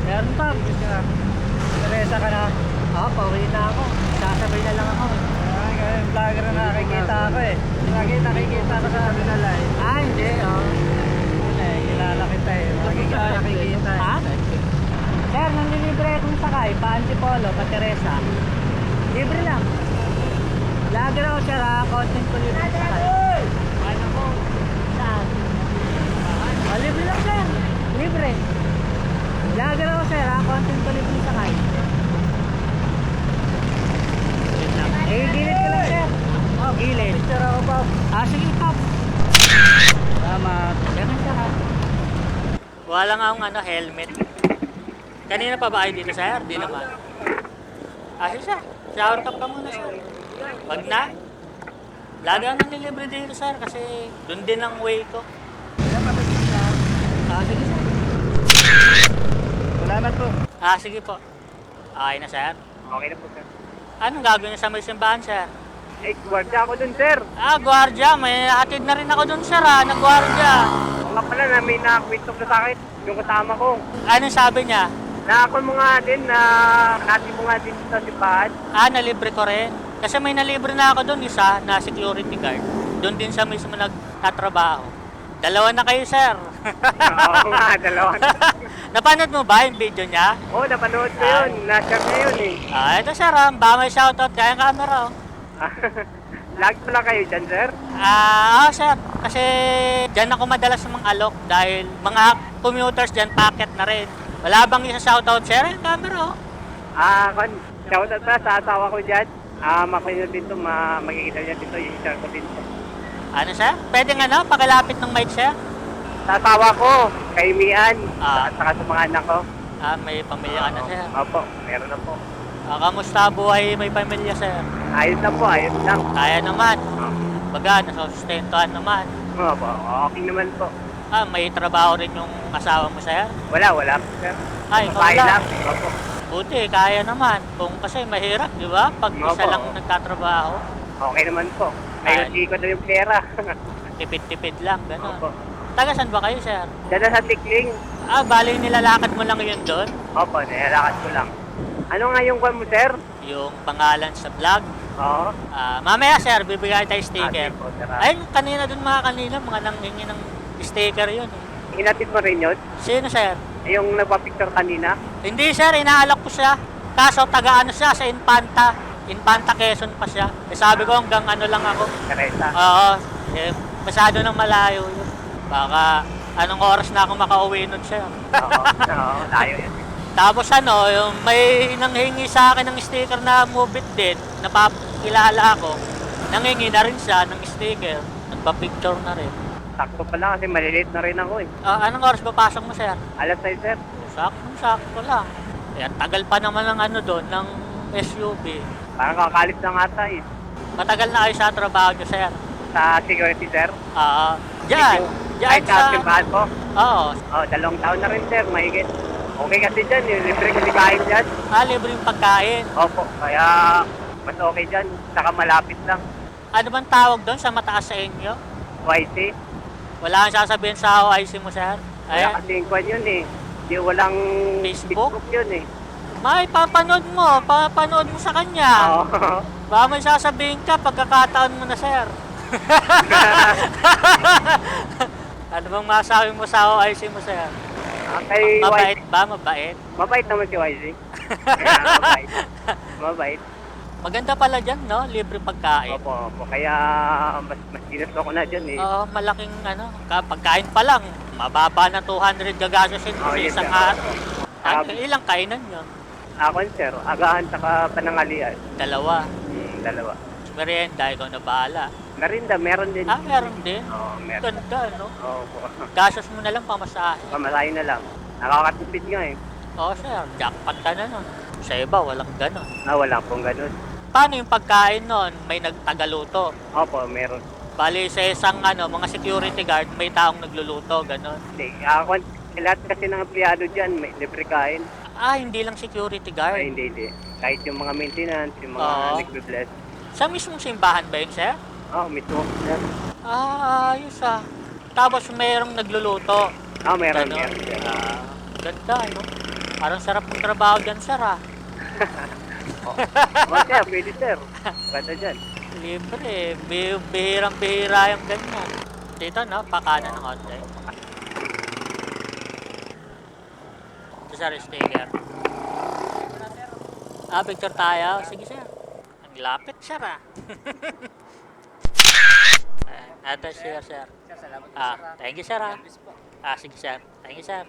Meron pa. Teresa ka na. Oo, pauwi na ako. Sasabay na lang ako. Ay, kaya vlogger na nakikita ako eh. Lagi nakikita ko sa amin na live. Ah, hindi. Yun eh, kilala kita eh. Lagi ka nakikita eh. Ha? Sir, nanlilibre akong sakay. Pa Antipolo, pa Teresa. Libre lang. Vlogger ako sir ha. Content ko libre sakay. Ano po? Saan? Libre lang sir. Libre. Vlogger ako sir ha. Content ko libre sakay. Gilid ka lang sir. Oh, gilid. Picture ako Bob. Sige Bob. Salamat. Ganun siya ha. Wala nga akong helmet. Kanina pa ba kayo dito sir? Di naman. Sige sir. Shower cup ka muna sir. Wag na. Lagi ako nililibre dito sir kasi doon din ang way ko. Sige sir. Salamat po. Sige po. Okay na sir? Okay na po, sir. Anong gagawin niyo sa may simbahan sir? Gwardiya ako dun, sir. Gwardiya. May hatid na rin ako dun sir nag-gwardiya. Nga pala na may nakakwento na sa akin yung kasama ko. Anong sabi niya? Na ako mo nga din, na natin mo nga din sa simbahan. Nalibre ko rin. Kasi may nalibre na ako dun isa na security guard. Doon din siya mismo nagtatrabaho. Dalawa na kayo sir. Oo nga, dalawa na. Napanood mo ba yung video niya? Oo, napanood ko yun. Na-share ko yun eh. Ito sir baka may shoutout kaya yung camera Lagi pala kayo dyan, sir? Sir. Kasi dyan ako madalas sa mga alok dahil mga commuters dyan packet na rin. Wala bang isa shoutout sir yung camera Shoutout pa sa asawa ko dyan. Makuha dito, makikita niya dito, i-share ko dito. Ano sir? Pwede nga pakilapit ng mic sir? Sa asawa ko, kay Mian, at saka sa mga anak ko. May pamilya ka na sir? Opo, meron na po. Kamusta buhay may pamilya sir? Ayos na po, ayos lang. Kaya naman. Baga, nasustentuhan naman. Opo, okay naman po. May trabaho rin yung asawa mo sir? Wala po, sir. Ikaw Kaya lang. lang. Opo. Buti, kaya naman. Kung kasi mahirap, di ba? Pag isa Opo. lang nagtatrabaho, Okay naman po. Ngayon, di ko na yung pera. tipid-tipid lang, gano'n. Opo. Taga saan ba kayo sir? Diyan na sa Tikling. Bali nilalakad mo lang yun doon? Opo, nilalakad ko lang. Ano nga yung kwan mo, sir? Yung pangalan sa vlog? Oo. Mamaya sir, bibigay tayo sticker. Po, sir. Ayun, kanina dun mga nanghingi ng sticker yun. Inatid mo rin yun? Sino sir? Yung nagpa-picture kanina? Hindi sir, inaalok ko siya. Kaso taga siya sa Infanta. Infanta Quezon pa siya. Sabi ko hanggang lang ako. Teresa. Oo, masyado nang malayo yun. Baka anong oras na ako makauwi nun sir. Oo, layo yan. Tapos yung may nanghingi sa akin ng sticker na Move It din, napakilala ako. Nanghingi na rin siya ng sticker. Nagpa-picture na rin. Sakto pala kasi malilate na rin ako eh. Anong oras ba pasok mo sir? Alas 6, sir. Sakto lang. Tagal pa naman ng doon, ng SUV. Parang kakalit na nga tayo. Matagal na kayo sa trabaho nyo, sir? Sa security, sir. Diyan Kahit sa simbahan po. Oo. 2 taon na rin, sir. Mahigit. Okay kasi dyan. Libre kasi kain dyan. Libre yung pagkain. Opo. Kaya mas okay dyan. Saka malapit lang. Ano bang tawag doon sa mataas sa inyo? YC. Wala kang sasabihin sa OIC mo, sir? Wala kasi yung kwan yun eh. Walang Facebook yun eh. May papanood mo sa kanya. Oo. Baka may sasabihin ka pagkakataon mo na, sir. Ano bang masabi mo sa OIC mo, sir? Kay Mabait YC. ba? Mabait? Mabait naman si YC. Mabait. Mabait. Maganda pala dyan, no? Libre pagkain. Opo. Kaya mas ginusto ko na dyan eh. Oo, malaking pagkain pa lang. Mababa na 200 gagastusin sa yes, isang sir. araw. Ilang kainan yun? Ako, sir. Agahan saka panangalian. 2. 2. Merienda, ikaw na bahala. Merinda, meron din. Meron din. Oo, meron. Ganda, no? Opo. Gastos mo na lang pamasahe. Pamalayo na lang. Nakakatipid nga eh. Oo, sir. Jackpot ka na nun. Sa iba, walang ganon. Wala pong ganun. Paano yung pagkain nun? May nagtagaluto. Opo, meron. Bali sa isang mga security guard, may taong nagluluto, ganon. Hindi. Ako, lahat kasi ng empleyado dyan, may libre kain. Hindi lang security guard. Ay, hindi. Kahit yung mga maintenance, yung mga Oo. nagbe-bless. Sa mismong simbahan ba yun, sir? Mismo. Sir. Ayos Tapos mayroong nagluluto. Meron, Ganon. meron. Sir. Ganda, no? Parang sarap ng trabaho dyan, sir, ah. Oh, sir, pwede sir. Ganda dyan. Libre, bihirang-bihira yung ganyan. Dito, no? Pakana ng konti. Ito, sir, sticker. Ah, picture tayo. Sige, sir. Ang lapit, sir, ah. Ito, sir, sir. Sir, salamat po, Ah, sir. thank you, sir, ah. God bless po. Ah, sige, sir. Thank you, sir.